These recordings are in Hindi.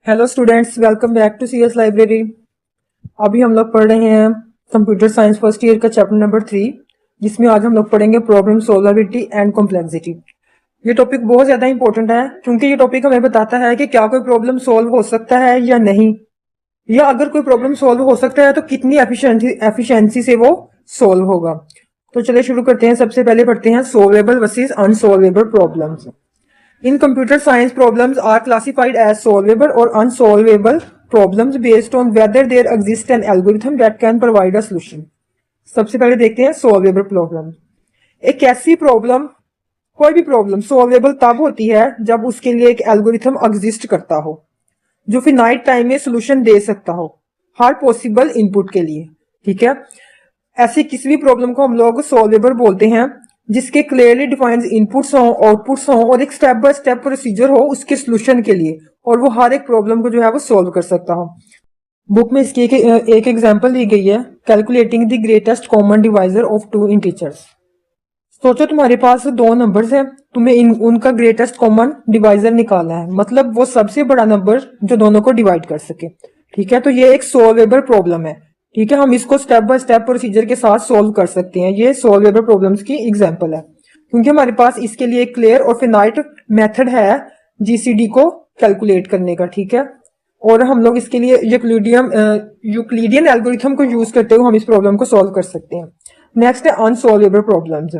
Hello students, welcome back to CS library. अभी हम लोग पढ़ रहे हैं कंप्यूटर साइंस फर्स्ट ईयर का चैप्टर नंबर 3, जिसमें आज हम लोग पढ़ेंगे प्रॉब्लम सॉल्वेबिलिटी एंड कॉम्प्लेक्सिटी। ये टॉपिक बहुत ज़्यादा इंपॉर्टेंट है क्योंकि ये टॉपिक हमें बताता है कि क्या कोई प्रॉब्लम सॉल्व हो सकता है या नहीं, या अगर कोई प्रॉब्लम सॉल्व हो सकता है तो कितनी एफिशिएंसी से वो सॉल्व होगा। तो चलिए शुरू करते हैं। सबसे पहले पढ़ते हैं solvable versus unsolvable problems. In computer science, problems are classified as solvable or unsolvable problems based on whether there exists an algorithm that can provide a solution. सबसे पहले देखते हैं solvable problem। एक ऐसी प्रॉब्लम, कोई भी प्रॉब्लम सॉल्वेबल तब होती है जब उसके लिए एक एल्गोरिथम एग्जिस्ट करता हो जो फिनाइट टाइम में सोल्यूशन दे सकता हो हर पॉसिबल इनपुट के लिए। ठीक है, ऐसी किसी भी प्रॉब्लम को हम लोग सॉल्वेबल बोलते हैं जिसके क्लियरली डिफाइंड इनपुट्स हो, आउटपुट्स हो और एक स्टेप बाय स्टेप प्रोसीजर हो उसके सोल्यूशन के लिए, और वो हर एक प्रॉब्लम को जो है वो सॉल्व कर सकता हो। बुक में इसकी एक एग्जांपल दी गई है, calculating the greatest common divisor of two integers. सोचो तुम्हारे पास दो नंबर्स हैं, तुम्हें उनका ग्रेटेस्ट कॉमन डिवाइजर निकालना है, मतलब वो सबसे बड़ा नंबर जो दोनों को डिवाइड कर सके। ठीक है, तो ये एक सॉल्वेबल प्रॉब्लम है। ठीक है, हम इसको स्टेप बाय स्टेप प्रोसीजर के साथ सॉल्व कर सकते हैं। ये सॉल्वेबल प्रॉब्लम्स की एग्जांपल है क्योंकि हमारे पास इसके लिए एक क्लियर और फिनाइट मेथड है जीसीडी को कैलकुलेट करने का। ठीक है, और हम लोग इसके लिए यूक्लिडियन एल्गोरिथम को यूज करते हुए हम इस प्रॉब्लम को सॉल्व कर सकते हैं। नेक्स्ट है अनसॉल्वेबल प्रॉब्लम्स।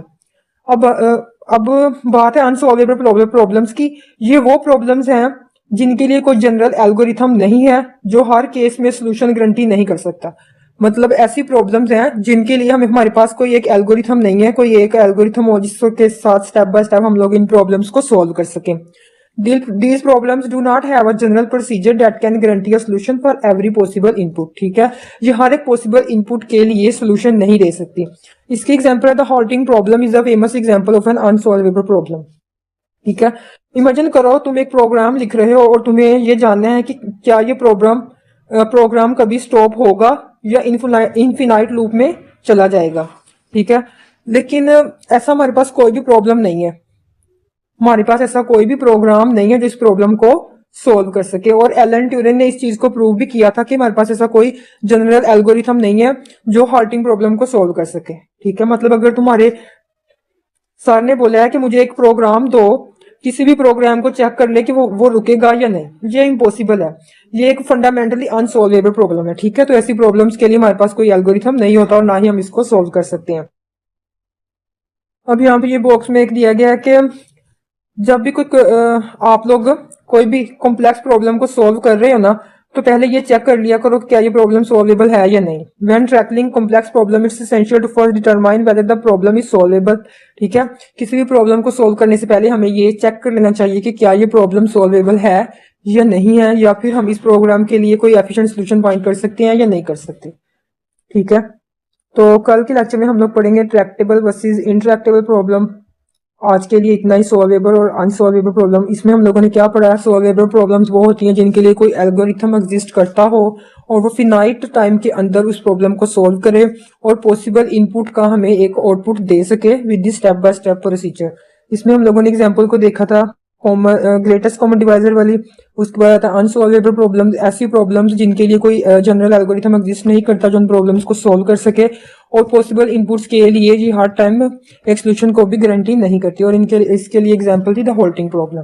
अब बात है अनसॉल्वेबल प्रॉब्लम्स की। ये वो प्रॉब्लम्स हैं जिनके लिए कोई जनरल एल्गोरिथम नहीं है जो हर केस में सोल्यूशन गारंटी नहीं कर सकता। मतलब ऐसी प्रॉब्लम्स हैं जिनके लिए हमारे पास कोई एक एल्गोरिथम नहीं है, कोई एक एल्गोरिथम हो जिसके साथ स्टेप बाय स्टेप हम लोग इन प्रॉब्लम्स को सॉल्व कर सकें। These problems do not have a general procedure that can guarantee a solution for every possible input। ठीक है, ये हर एक पॉसिबल इनपुट के लिए सोल्यूशन नहीं दे सकती। इसकी एग्जांपल है the halting problem is a famous example of an unsolvable problem. ठीक है, इमेजिन करो तुम एक प्रोग्राम लिख रहे हो और तुम्हें ये जानना है कि क्या ये प्रोग्राम कभी स्टॉप होगा या इनफिनाइट लूप में चला जाएगा। ठीक है, लेकिन ऐसा हमारे पास कोई भी प्रॉब्लम नहीं है, हमारे पास ऐसा कोई भी प्रोग्राम नहीं है जो इस प्रॉब्लम को सोल्व कर सके। और एलन ट्यूरिंग ने इस चीज को प्रूव भी किया था कि हमारे पास ऐसा कोई जनरल एल्गोरिथम नहीं है जो हॉल्टिंग प्रॉब्लम को सोल्व कर सके। ठीक है, मतलब अगर तुम्हारे सर ने बोला है कि मुझे एक प्रोग्राम दो, किसी भी प्रोग्राम को चेक कर ले कि वो रुकेगा या नहीं, ये इम्पॉसिबल है। ये एक फंडामेंटली अनसॉल्वेबल प्रॉब्लम है। ठीक है, तो ऐसी प्रॉब्लम्स के लिए हमारे पास कोई एल्गोरिथम नहीं होता और ना ही हम इसको सोल्व कर सकते हैं। अब यहाँ पे ये बॉक्स में एक दिया गया है कि जब भी आप लोग कोई भी कॉम्प्लेक्स प्रॉब्लम को सॉल्व कर रहे हो ना, तो पहले ये चेक कर लिया करो कि क्या ये प्रॉब्लम सॉल्वेबल है या नहीं। When tackling complex problem it's essential to first determine whether the problem is solvable. ठीक है, किसी भी प्रॉब्लम को सॉल्व करने से पहले हमें ये चेक कर लेना चाहिए कि क्या ये प्रॉब्लम सॉल्वेबल है या नहीं है, या फिर हम इस प्रोग्राम के लिए कोई एफिशिएंट सोल्यूशन फाइंड कर सकते हैं या नहीं कर सकते। ठीक है, तो कल के लेक्चर में हम लोग पढ़ेंगे ट्रैक्टेबल वर्सेस इंट्रैक्टेबल प्रॉब्लम। आज के लिए इतना ही, सॉल्वेबल और अनसॉल्वेबल प्रॉब्लम। इसमें हम लोगों ने क्या पढ़ा है, सॉल्वेबल प्रॉब्लम्स वो होती हैं जिनके लिए कोई एल्गोरिथम एग्जिस्ट करता हो और वो फिनाइट टाइम के अंदर उस प्रॉब्लम को सॉल्व करे और पॉसिबल इनपुट का हमें एक आउटपुट दे सके with the step by step procedure. इसमें हम लोगों ने एग्जांपल को देखा था ग्रेटेस्ट कॉमन डिवाइजर वाली। उसके बाद आता है अनसॉल्वेबल प्रॉब्लम्स, ऐसी प्रॉब्लम्स जिनके लिए कोई जनरल एल्गोरिथम एग्जिस्ट नहीं करता जो उन प्रॉब्लम्स को सॉल्व कर सके और पॉसिबल इनपुट्स के लिए ये हर टाइम एक सोल्यूशन को भी गारंटी नहीं करती, और इसके लिए एग्जांपल थी द हॉल्टिंग प्रॉब्लम।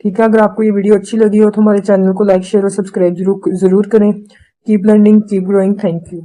ठीक है, अगर आपको ये वीडियो अच्छी लगी हो तो हमारे चैनल को लाइक शेयर और सब्सक्राइब जरूर करें। Keep learning, keep growing. Thank you.